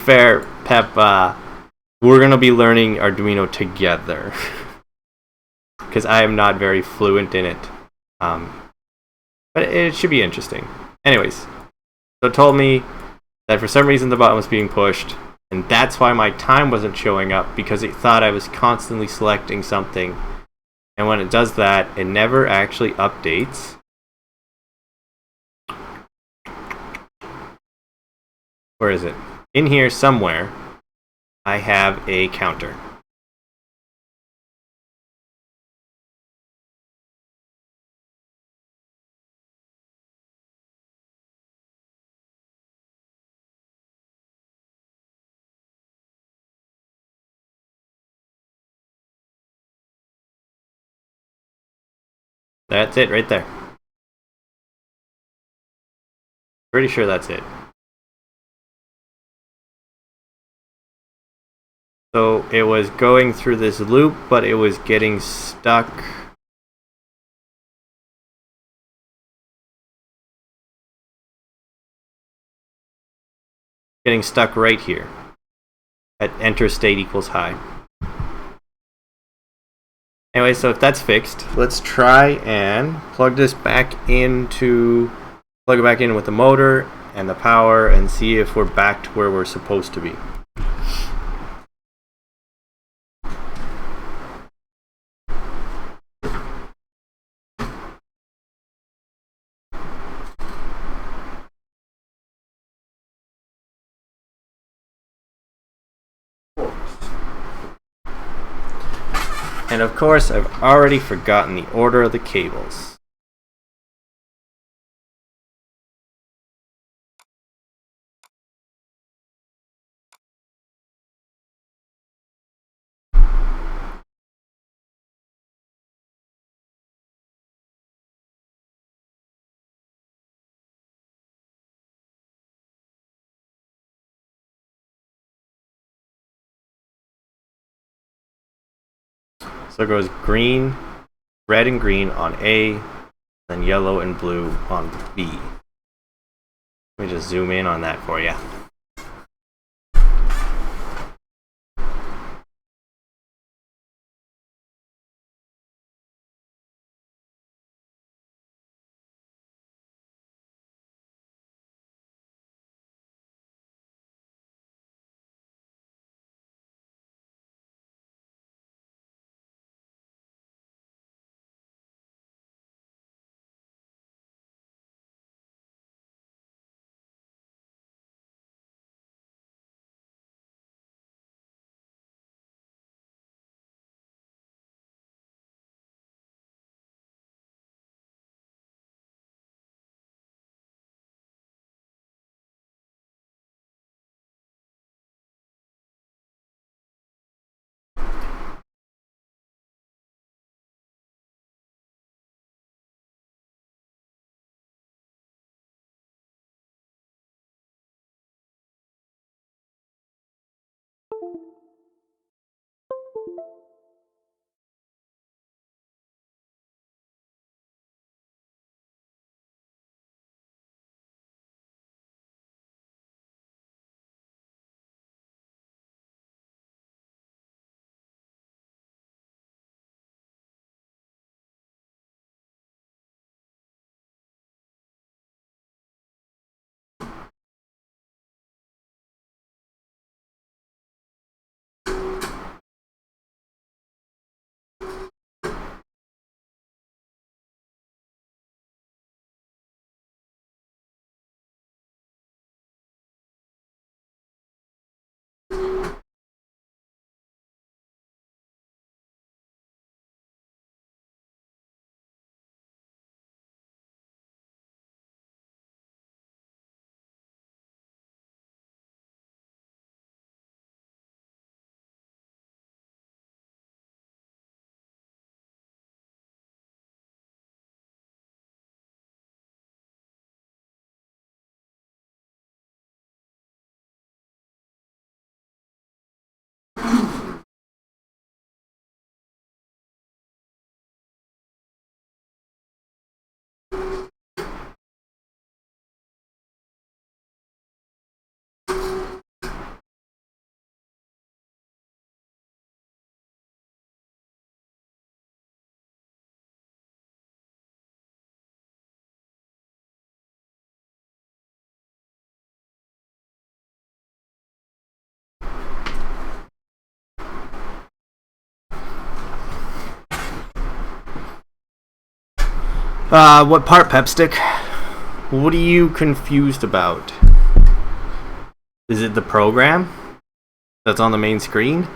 Fair, Pep. We're gonna be learning Arduino together because I am not very fluent in it. But it should be interesting. Anyways, so it told me that for some reason the button was being pushed, and that's why my time wasn't showing up, because it thought I was constantly selecting something. And when it does that, it never actually updates. Where is it? In here somewhere, I have a counter. That's it right there. Pretty sure that's it. So it was going through this loop, but it was getting stuck. Getting stuck right here at enter state equals high. Anyway, so if that's fixed, let's try and plug it back in with the motor and the power and see if we're back to where we're supposed to be. And of course, I've already forgotten the order of the cables. So it goes green, red and green on A, then yellow and blue on B. Let me just zoom in on that for you. What part, Pepstick? What are you confused about? Is it the program that's on the main screen?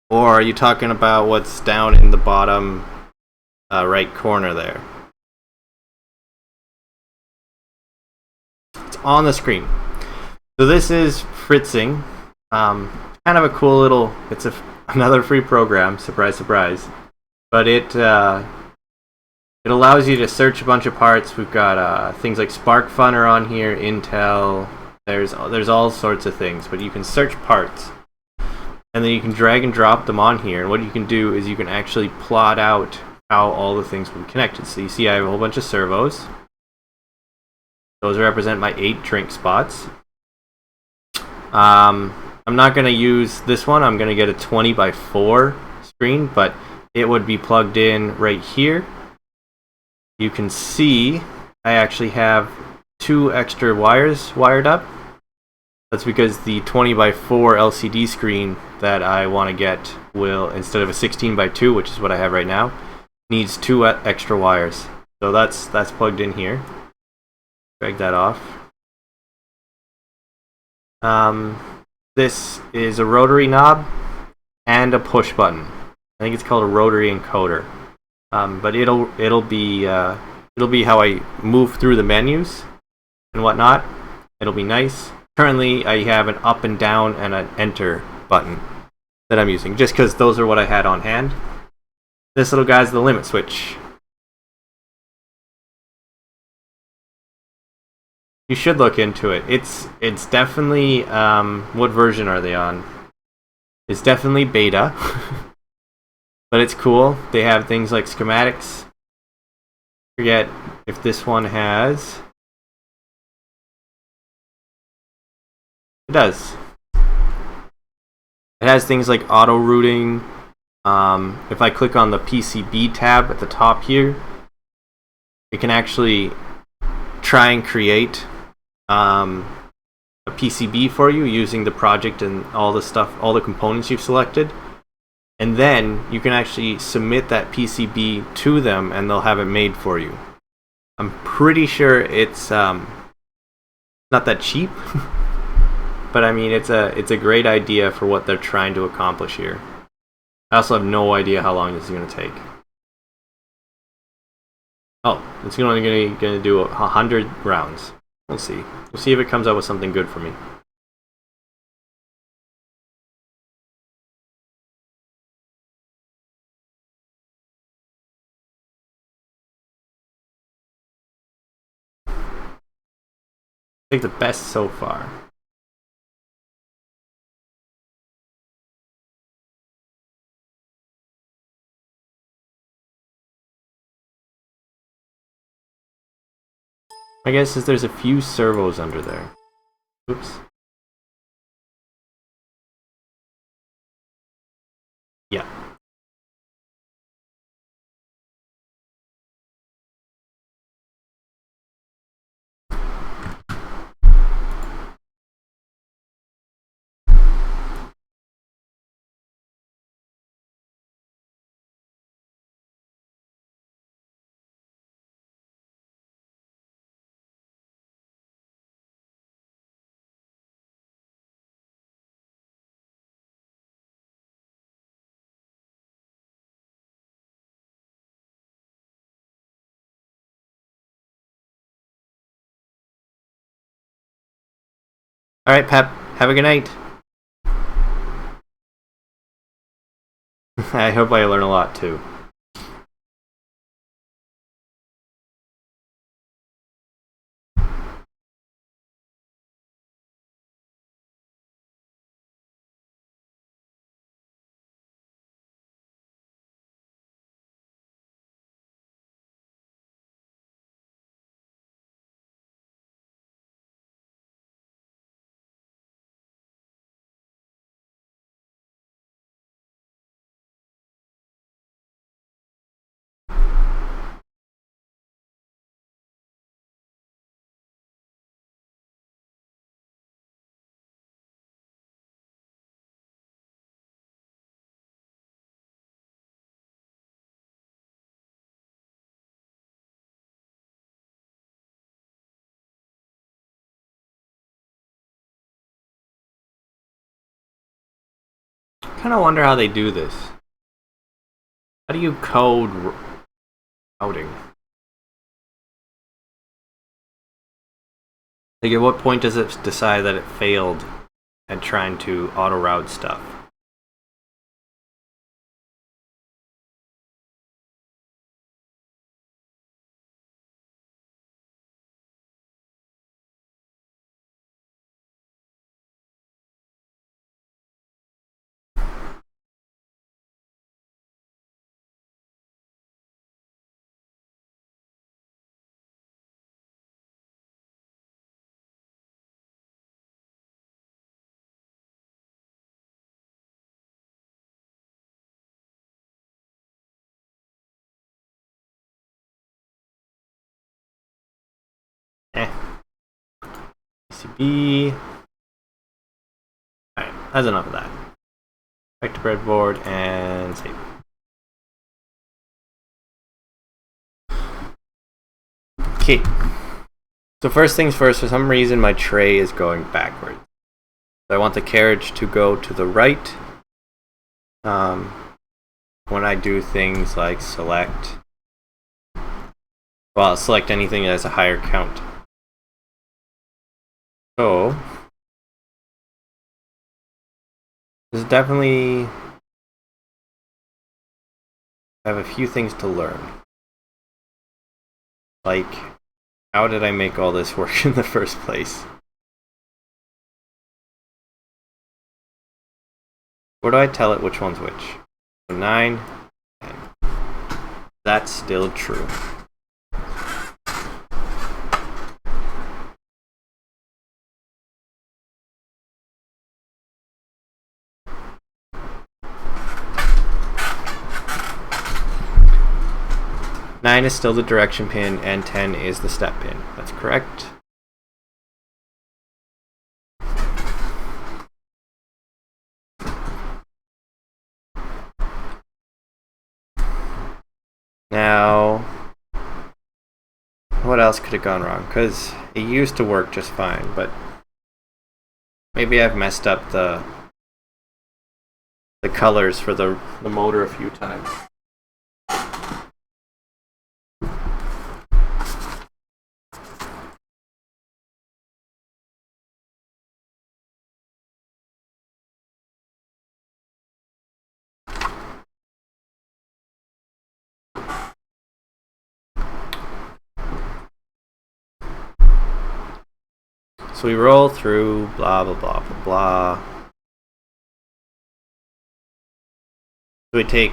Or are you talking about what's down in the bottom right corner there? It's on the screen. So this is Fritzing. Kind of a cool little... It's another free program, surprise, surprise. But it allows you to search a bunch of parts. We've got things like SparkFun on here, Intel. There's all sorts of things, but you can search parts. And then you can drag and drop them on here. And what you can do is you can actually plot out how all the things will be connected. So you see I have a whole bunch of servos. Those represent my 8 drink spots. I'm not going to use this one. I'm going to get a 20x4 screen, but it would be plugged in right here. You can see I actually have 2 extra wires wired up. That's because the 20x4 LCD screen that I want to get will, instead of a 16x2, which is what I have right now, needs 2 extra wires. So that's plugged in here. Drag that off. This is a rotary knob and a push button. I think it's called a rotary encoder. But it'll be how I move through the menus and whatnot. It'll be nice. Currently, I have an up and down and an enter button that I'm using, just because those are what I had on hand. This little guy's the limit switch. You should look into it. It's definitely what version are they on? It's definitely beta, but it's cool. They have things like schematics. Forget if this one has. It does. It has things like auto routing. If I click on the PCB tab at the top here, it can actually try and create a PCB for you using the project and all the stuff, all the components you've selected. And then you can actually submit that PCB to them and they'll have it made for you. I'm pretty sure it's not that cheap. But I mean, it's a great idea for what they're trying to accomplish here. I also have no idea how long this is going to take. Oh, it's only going to do 100 rounds. We'll see. We'll see if it comes up with something good for me. I think the best so far. I guess is there's a few servos under there. Oops. Yeah. All right, Pep. Have a good night. I hope I learn a lot too. kind of wonder how they do this. How do you code routing? Like, at what point does it decide that it failed at trying to auto-route stuff? PCB. Alright, that's enough of that. Back to breadboard and save. Okay. So first things first, for some reason my tray is going backwards. So I want the carriage to go to the right when I do things like select. Well, I'll select anything that has a higher count. So there's definitely, I have a few things to learn. Like, how did I make all this work in the first place? Where do I tell it which one's which? 9, 10. That's still true. Nine is still the direction pin, and 10 is the step pin. That's correct. Now, what else could have gone wrong? Because it used to work just fine, but maybe I've messed up the colors for the motor a few times. So we roll through, blah, blah, blah, blah, blah. So we take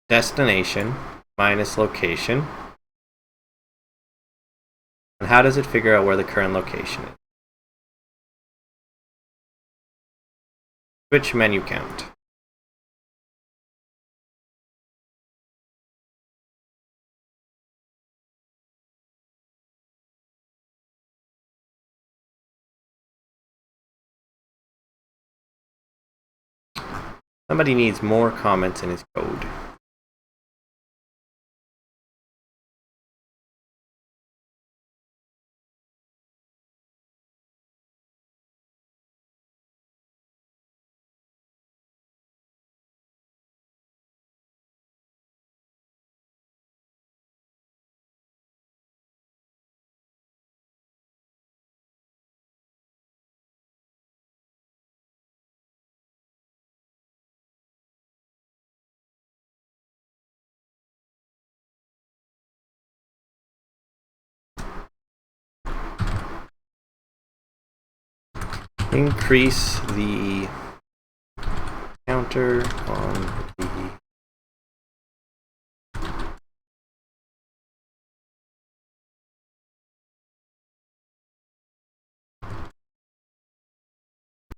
destination minus location. And how does it figure out where the current location is? Switch menu count. Somebody needs more comments in his code. Increase the counter on the